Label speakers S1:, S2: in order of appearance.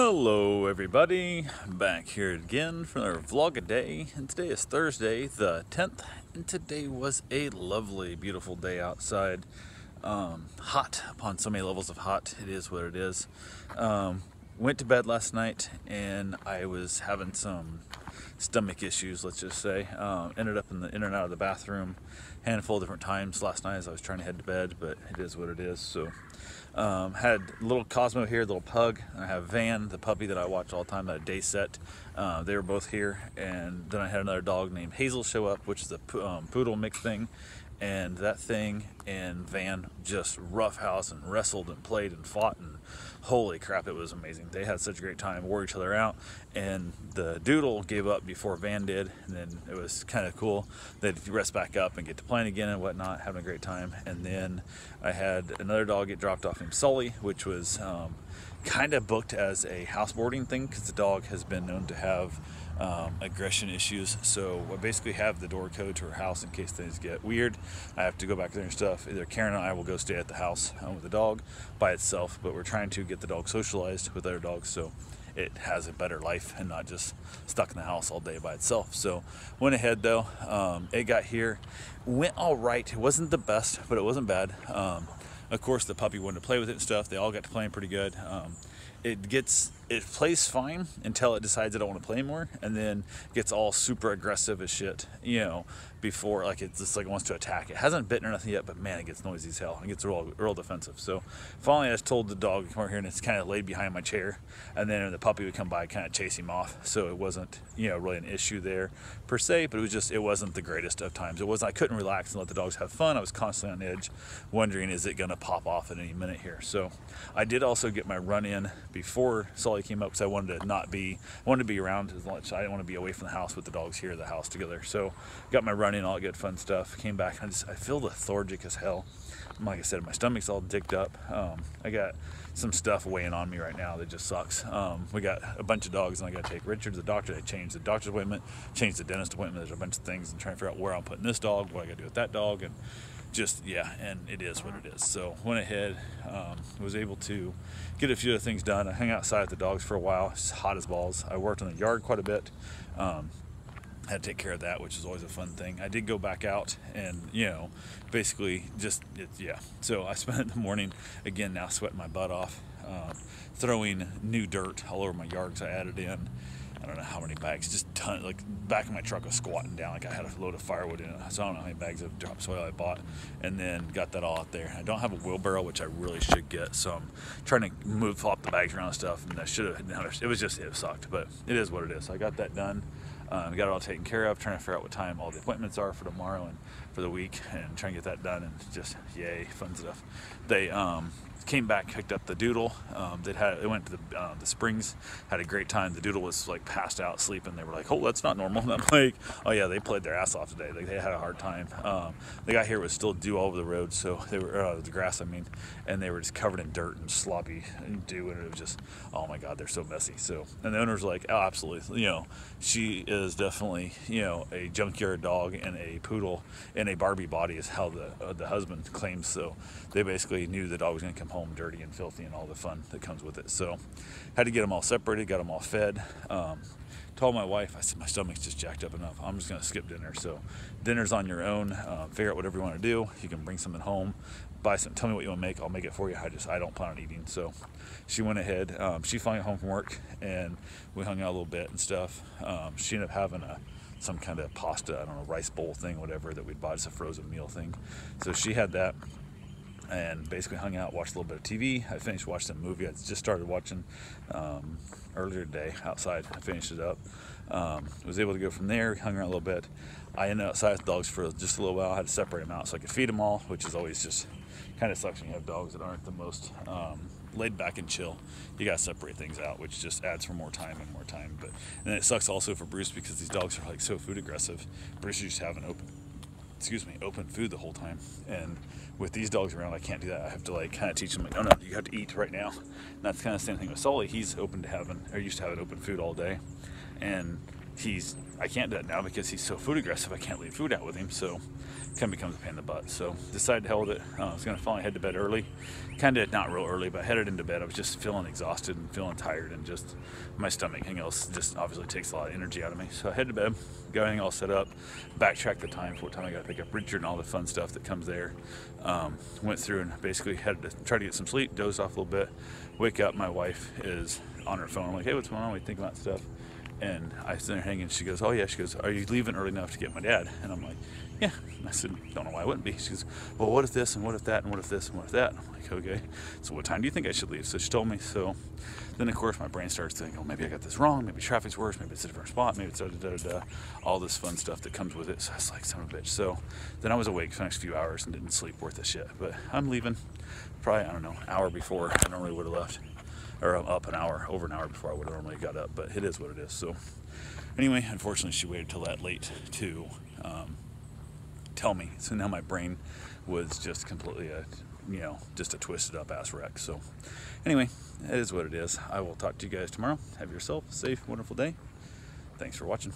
S1: Hello everybody, back here again for another vlog a day, and today is Thursday the 10th, and today was a lovely, beautiful day outside. Hot upon so many levels of hot, it is what it is. Went to bed last night and I was having some stomach issues, let's just say. Ended up in and out of the bathroom a handful of different times last night as I was trying to head to bed, but it is what it is. So had little Cosmo here, little pug, and I have Van, the puppy that I watch all the time, at a day set. They were both here, and then I had another dog named Hazel show up, which is a poodle mix thing, and that thing and Van just roughhouse and wrestled and played and fought, and holy crap, it was amazing. They had such a great time, wore each other out, and the Doodle gave up before Van did, and then it was kind of cool. They'd rest back up and get to playing again and whatnot, having a great time. And then I had another dog get dropped off named Sully, which was kind of booked as a house boarding thing because the dog has been known to have aggression issues. So I basically have the door code to her house in case things get weird. I have to go back there and stuff. Either Karen and I will go stay at the house with the dog by itself, but we're trying to get the dog socialized with other dogs so it has a better life and not just stuck in the house all day by itself. So went ahead though. It got here, went all right. It wasn't the best, but it wasn't bad. Of course, the puppy wanted to play with it and stuff. They all got to playing pretty good. It plays fine until it decides it don't want to play anymore, and then gets all super aggressive as shit, before, like, it's just like it wants to attack. It hasn't bitten or nothing yet, but man, it gets noisy as hell. It gets real defensive. So finally I just told the dog to come over here, and it's kind of laid behind my chair, and then the puppy would come by, kind of chase him off. So it wasn't, really an issue there per se, but it wasn't the greatest of times. I couldn't relax and let the dogs have fun. I was constantly on edge, wondering, is it gonna pop off at any minute here? So I did also get my run in before Sully came up, because I wanted to be around as much. I didn't want to be away from the house with the dogs here at the house together. So got my run in, all that good fun stuff. Came back, and I feel lethargic as hell. Like I said, my stomach's all dicked up. I got some stuff weighing on me right now that just sucks. We got a bunch of dogs, and I got to take Richard to the doctor. I changed the doctor's appointment, changed the dentist appointment. There's a bunch of things, and trying to figure out where I'm putting this dog, what I got to do with that dog, and just, yeah, and it is what it is. So went ahead, was able to get a few other things done. I hung outside with the dogs for a while. It's hot as balls. I worked in the yard quite a bit. Had to take care of that, which is always a fun thing. I did go back out and, basically So I spent the morning, again, now sweating my butt off, throwing new dirt all over my yard, because I added in, I don't know how many bags, just ton, like back of my truck was squatting down, like I had a load of firewood in it. So I don't know how many bags of drop soil I bought, and then got that all out there. I don't have a wheelbarrow, which I really should get, so I'm trying to flop the bags around and stuff, and I should have. It sucked, but it is what it is. So I got that done. Got it all taken care of, trying to figure out what time all the appointments are for tomorrow and for the week, and trying to get that done, and just, yay, fun stuff. They came back, picked up the Doodle. They went to the Springs, had a great time. The Doodle was like passed out sleeping. They were like, oh, that's not normal. And I'm like, oh yeah, they played their ass off today. Like, they had a hard time. They got here, it was still dew all over the road, so they were the grass, and they were just covered in dirt and sloppy and dew, and it was just, oh my god, they're so messy. So, and the owner's like, oh, absolutely, she is definitely, a junkyard dog and a poodle in a Barbie body, is how the husband claims. So they basically knew the dog was going to come home dirty and filthy and all the fun that comes with it. So had to get them all separated, got them all fed. Told my wife, I said, my stomach's just jacked up enough. I'm just going to skip dinner. So dinner's on your own. Figure out whatever you want to do. You can bring something home, buy some, tell me what you want to make. I'll make it for you. I don't plan on eating. So she went ahead. She finally got home from work, and we hung out a little bit and stuff. She ended up having some kind of pasta, I don't know, rice bowl thing, whatever, that we'd bought as a frozen meal thing. So she had that, and basically hung out, watched a little bit of TV. I finished watching a movie I just started watching earlier today outside. I finished it up. Was able to go from there, hung around a little bit. I ended up outside with dogs for just a little while. I had to separate them out so I could feed them all, which is always just kind of sucks when you have dogs that aren't the most laid back and chill. You gotta separate things out, which just adds for more time. But and it sucks also for Bruce, because these dogs are like so food aggressive. Bruce used to have open food the whole time, and with these dogs around, I can't do that. I have to like kind of teach them, like, oh no, you have to eat right now. And that's kind of the same thing with Sully. He's used to having open food all day, and I can't do that now because he's so food aggressive. I can't leave food out with him, so it kind of becomes a pain in the butt. So decided to hold it. I was gonna finally head to bed early, kind of not real early, but I headed into bed. I was just feeling exhausted and feeling tired, and just my stomach, anything else just obviously takes a lot of energy out of me. So I headed to bed, got everything all set up, backtracked the time for what time I got to pick up Richard and all the fun stuff that comes there. Went through and basically had to try to get some sleep, dozed off a little bit, wake up. My wife is on her phone. I'm like, hey, what's going on? We think about stuff. And I sit there hanging. She goes, oh yeah. She goes, are you leaving early enough to get my dad? And I'm like, yeah. And I said, don't know why I wouldn't be. She goes, well, what if this and what if that and what if this and what if that? And I'm like, okay. So what time do you think I should leave? So she told me. So then of course my brain starts thinking, oh, maybe I got this wrong. Maybe traffic's worse. Maybe it's a different spot. Maybe it's all this fun stuff that comes with it. So I was like, son of a bitch. So then I was awake for the next few hours and didn't sleep worth a shit. But I'm leaving probably, I don't know, an hour before I normally would have left. Or up over an hour before I would have normally got up, but it is what it is. So anyway, unfortunately she waited till that late to tell me. So now my brain was just completely just a twisted up ass wreck. So anyway, it is what it is. I will talk to you guys tomorrow. Have yourself a safe, wonderful day. Thanks for watching.